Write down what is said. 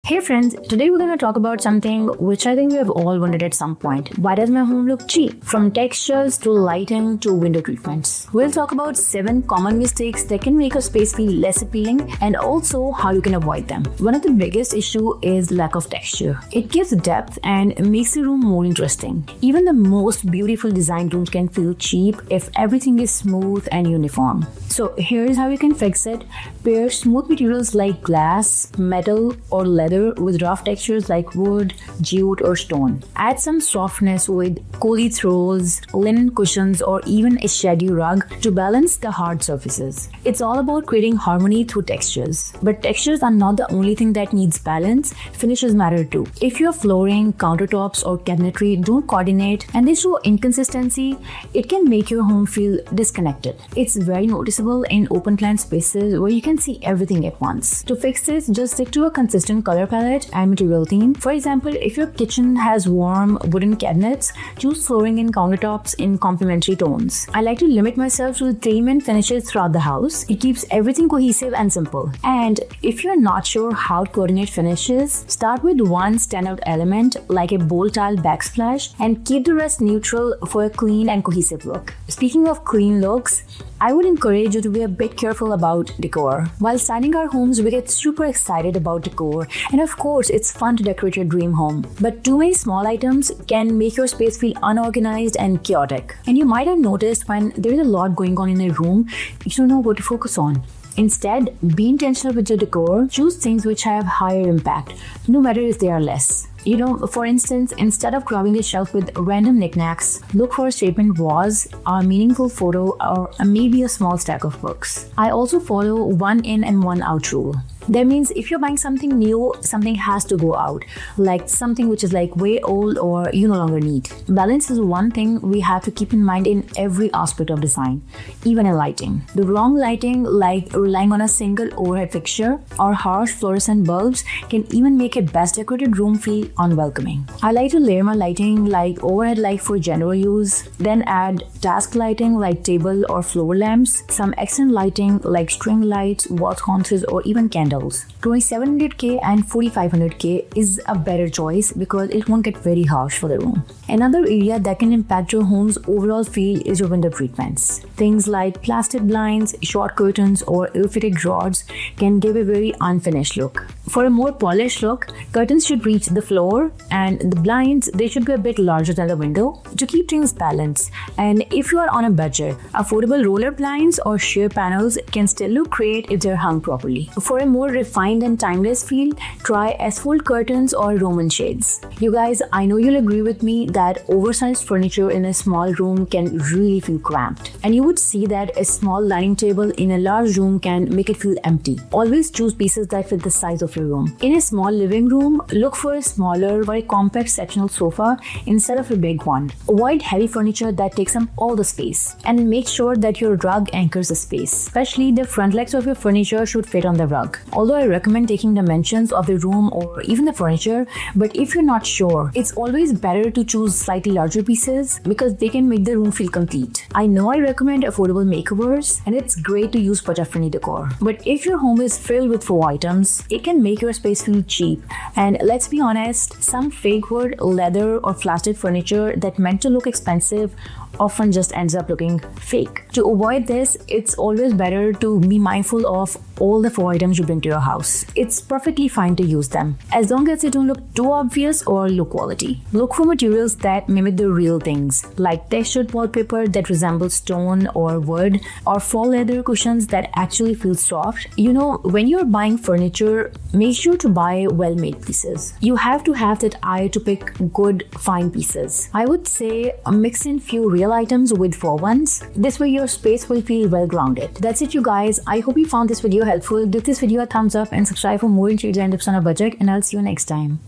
Hey friends, today we're going to talk about something which I think we have all wondered at some point. Why does my home look cheap? From textures to lighting to window treatments. We'll talk about 7 common mistakes that can make a space feel less appealing and also how you can avoid them. One of the biggest issue is lack of texture. It gives depth and makes the room more interesting. Even the most beautiful designed rooms can feel cheap if everything is smooth and uniform. So here's how you can fix it. Pair smooth materials like glass, metal or leather with rough textures like wood, jute or stone. Add some softness with cozy throws, linen cushions or even a shady rug to balance the hard surfaces. It's all about creating harmony through textures. But textures are not the only thing that needs balance, finishes matter too. If your flooring, countertops or cabinetry don't coordinate and they show inconsistency, it can make your home feel disconnected. It's very noticeable in open plan spaces where you can see everything at once. To fix this, just stick to a consistent color palette and material theme. For example, if your kitchen has warm wooden cabinets, choose flooring and countertops in complementary tones. I like to limit myself to the 3 main finishes throughout the house. It keeps everything cohesive and simple. And if you're not sure how to coordinate finishes, start with one standout element like a bold tile backsplash and keep the rest neutral for a clean and cohesive look. Speaking of clean looks, I would encourage you to be a bit careful about decor. While styling our homes, we get super excited about decor, and of course, it's fun to decorate your dream home. But too many small items can make your space feel unorganized and chaotic. And you might have noticed when there's a lot going on in a room, you don't know what to focus on. Instead, be intentional with your decor. Choose things which have higher impact, no matter if they are less. For instance, instead of grabbing a shelf with random knickknacks, look for a statement vase, a meaningful photo, or maybe a small stack of books. I also follow one in and one out rule. That means if you're buying something new, something has to go out, like something which is like way old or you no longer need. Balance is one thing we have to keep in mind in every aspect of design, even in lighting. The wrong lighting, like relying on a single overhead fixture or harsh fluorescent bulbs, can even make a best decorated room feel unwelcoming. I like to layer my lighting like overhead light for general use, then add task lighting like table or floor lamps, some accent lighting like string lights, wall sconces or even candles. 2700K and 4500K is a better choice because it won't get very harsh for the room. Another area that can impact your home's overall feel is your window treatments. Things like plastic blinds, short curtains or ill-fitted drawers can give a very unfinished look. For a more polished look, curtains should reach the floor and the blinds, they should be a bit larger than the window to keep things balanced. And if you are on a budget, affordable roller blinds or sheer panels can still look great if they're hung properly. For a more refined and timeless feel, try S-fold curtains or Roman shades. You guys, I know you'll agree with me that oversized furniture in a small room can really feel cramped. And you would see that a small dining table in a large room can make it feel empty. Always choose pieces that fit the size of your room. In a small living room, look for a smaller or a compact sectional sofa instead of a big one. Avoid heavy furniture that takes up all the space. And make sure that your rug anchors the space. Especially the front legs of your furniture should fit on the rug. Although I recommend taking dimensions of the room or even the furniture, but if you're not sure, it's always better to choose slightly larger pieces because they can make the room feel complete. I know I recommend affordable makeovers and it's great to use budget-friendly decor. But if your home is filled with faux items, it can make your space feel cheap. And let's be honest, some fake wood, leather or plastic furniture that meant to look expensive often just ends up looking fake. To avoid this, it's always better to be mindful of all the faux items you bring to your house. It's perfectly fine to use them, as long as they don't look too obvious or low quality. Look for materials that mimic the real things, like textured wallpaper that resembles stone or wood, or faux leather cushions that actually feel soft. When you're buying furniture, make sure to buy well-made pieces. You have to have that eye to pick good, fine pieces. I would say mix in few real items with faux ones. This way your space will feel well grounded. That's it, you guys. I hope you found this video helpful. Give this video a thumbs up and subscribe for more interior design tips on a budget, and I'll see you next time.